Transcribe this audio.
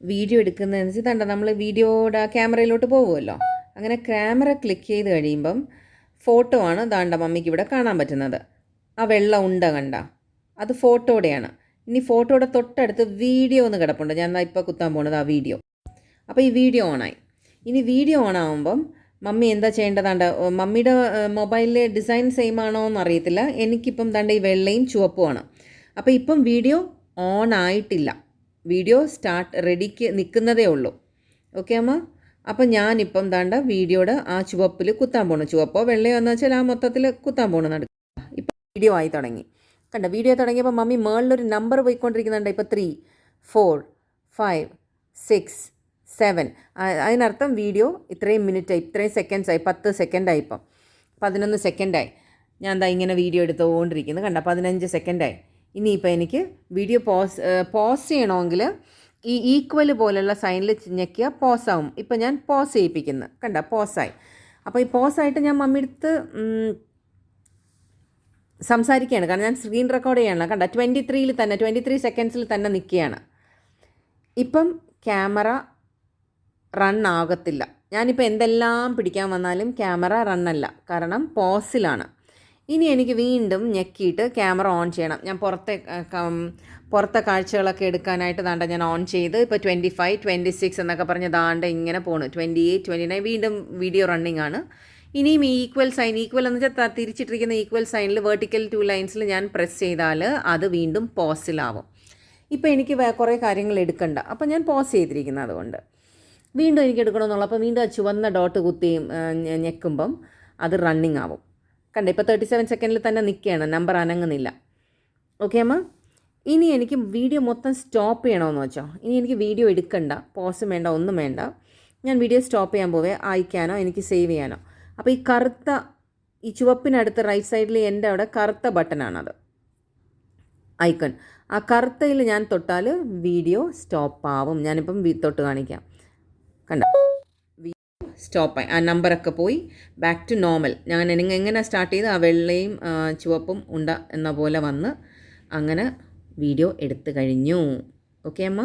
Video എടുക്കുന്നതനുസരിച്ച് കണ്ട നമ്മൾ വീഡിയോയുടെ ക്യാമറയിലോട്ട് പോകുമല്ലോ. അങ്ങനെ ക്യാമറ ക്ലിക്ക് ചെയ്ത് കഴിയുമ്പം ഫോട്ടോ ആണ് ദാണ്ട മമ്മിക്ക് ഇവിടെ കാണാൻ പറ്റുന്നത്. ആ വെള്ള ഉണ്ട കണ്ട, അത് ഫോട്ടോയുടെയാണ്. ഇനി ഫോട്ടോയുടെ തൊട്ടടുത്ത് വീഡിയോ ഒന്ന് കിടപ്പുണ്ട്. ഞാൻ ഇപ്പോൾ കുത്താൻ പോകുന്നത് ആ വീഡിയോ. അപ്പോൾ ഈ വീഡിയോ ഓണായി. ഇനി വീഡിയോ ഓണാകുമ്പം മമ്മി എന്താ ചെയ്യേണ്ടതാണ്ട്, മമ്മിയുടെ മൊബൈലിലെ ഡിസൈൻ സെയിം ആണോ എന്ന് അറിയത്തില്ല. എനിക്കിപ്പം ദാണ്ട ഈ വെള്ളയും ചുവപ്പുമാണ്. അപ്പോൾ ഇപ്പം വീഡിയോ ഓൺ ആയിട്ടില്ല. വീഡിയോ റെഡിക്ക് നിൽക്കുന്നതേ ഉള്ളൂ. ഓക്കെ അമ്മ. അപ്പം ഞാനിപ്പം ദാണ്ട വീഡിയോയുടെ ആ ചുവപ്പിൽ കുത്താൻ പോകണം. ചുവപ്പോ വെള്ളയോ എന്ന് വെച്ചാൽ ആ മൊത്തത്തിൽ കുത്താൻ പോകണം നടുക്ക്. ഇപ്പം വീഡിയോ ആയി തുടങ്ങി. കണ്ട, വീഡിയോ തുടങ്ങിയപ്പോൾ മമ്മി മേളിലൊരു നമ്പർ പോയിക്കൊണ്ടിരിക്കുന്നുണ്ട്. ഇപ്പോൾ 3, 4, 5, 6, 7. അതിനർത്ഥം വീഡിയോ ഇത്രയും മിനിറ്റായി, ഇത്രയും സെക്കൻഡ്സായി. 10 സെക്കൻഡായി, ഇപ്പം 11 സെക്കൻഡായി. ഞാൻ എന്താ ഇങ്ങനെ വീഡിയോ എടുത്തുകൊണ്ടിരിക്കുന്നത് കണ്ട, 15 സെക്കൻഡായി. ഇനിയിപ്പോൾ എനിക്ക് വീഡിയോ പോസ് ചെയ്യണമെങ്കിൽ ഈ ഈക്വൽ പോലുള്ള സൈനിൽ ഞെക്കിയാൽ പോസാവും. ഇപ്പം ഞാൻ പോസ് ചെയ്യിപ്പിക്കുന്നു കണ്ട, പോസായി. അപ്പോൾ ഈ പോസായിട്ട് ഞാൻ മമ്മിയെടുത്ത് സംസാരിക്കുകയാണ്. കാരണം ഞാൻ സ്ക്രീൻ റെക്കോർഡ് ചെയ്യണം കണ്ട. 23 സെക്കൻഡ്സിൽ തന്നെ നിൽക്കുകയാണ്. ഇപ്പം ക്യാമറ റൺ ആകത്തില്ല. ഞാനിപ്പോൾ എന്തെല്ലാം പിടിക്കാൻ വന്നാലും ക്യാമറ റണ്ണല്ല, കാരണം പോസിലാണ്. ഇനി എനിക്ക് വീണ്ടും ഞെക്കിയിട്ട് ക്യാമറ ഓൺ ചെയ്യണം. ഞാൻ പുറത്തെ കാഴ്ചകളൊക്കെ എടുക്കാനായിട്ട് ദാണ്ട ഞാൻ ഓൺ ചെയ്ത് ഇപ്പോൾ 25, 26 എന്നൊക്കെ പറഞ്ഞ് ദാണ്ട ഇങ്ങനെ പോണു. 28, 29 വീണ്ടും വീഡിയോ റണ്ണിങ് ആണ്. ഇനിയും ഈക്വൽ എന്ന് വെച്ചാൽ തിരിച്ചിട്ടിരിക്കുന്ന ഈക്വൽ സൈനിൽ വെർട്ടിക്കൽ 2 ലൈൻസിൽ ഞാൻ പ്രസ് ചെയ്താൽ അത് വീണ്ടും പോസിലാവും. ഇപ്പോൾ എനിക്ക് കുറേ കാര്യങ്ങൾ എടുക്കണ്ട, അപ്പോൾ ഞാൻ പോസ് ചെയ്തിരിക്കുന്നത് അതുകൊണ്ട്. വീണ്ടും എനിക്ക് എടുക്കണമെന്നുള്ള, അപ്പോൾ വീണ്ടും ആ ചുവന്ന ഡോട്ട് കുത്തിയും ഞെക്കുമ്പം അത് റണ്ണിങ് ആവും. കണ്ട, ഇപ്പോൾ 37 സെക്കൻഡിൽ തന്നെ നിൽക്കുകയാണ്, നമ്പർ അനങ്ങുന്നില്ല. ഓക്കെ അമ്മ. ഇനി എനിക്ക് വീഡിയോ മൊത്തം സ്റ്റോപ്പ് ചെയ്യണമെന്ന് വെച്ചോ. ഇനി എനിക്ക് വീഡിയോ എടുക്കണ്ട, പോസും വേണ്ട, ഒന്നും വേണ്ട. ഞാൻ വീഡിയോ സ്റ്റോപ്പ് ചെയ്യാൻ പോവേ, അയക്കാനോ എനിക്ക് സേവ് ചെയ്യാനോ. അപ്പോൾ ഈ ചുവപ്പിനടുത്ത് റൈറ്റ് സൈഡിൽ എൻ്റെ അവിടെ കറുത്ത ബട്ടനാണത്, ഐക്കൺ. ആ കറുത്തയിൽ ഞാൻ തൊട്ടാൽ വീഡിയോ സ്റ്റോപ്പാവും. ഞാനിപ്പം തൊട്ട് കാണിക്കാം. കണ്ട, സ്റ്റോപ്പായി. ആ നമ്പറൊക്കെ പോയി ബാക്ക് ടു നോർമൽ. ഞാൻ എങ്ങനെ സ്റ്റാർട്ട് ചെയ്ത് ആ വെള്ളയും ചുവപ്പും ഉണ്ട എന്ന പോലെ വന്ന് അങ്ങനെ വീഡിയോ എടുത്തു കഴിഞ്ഞു. ഓക്കെ അമ്മ.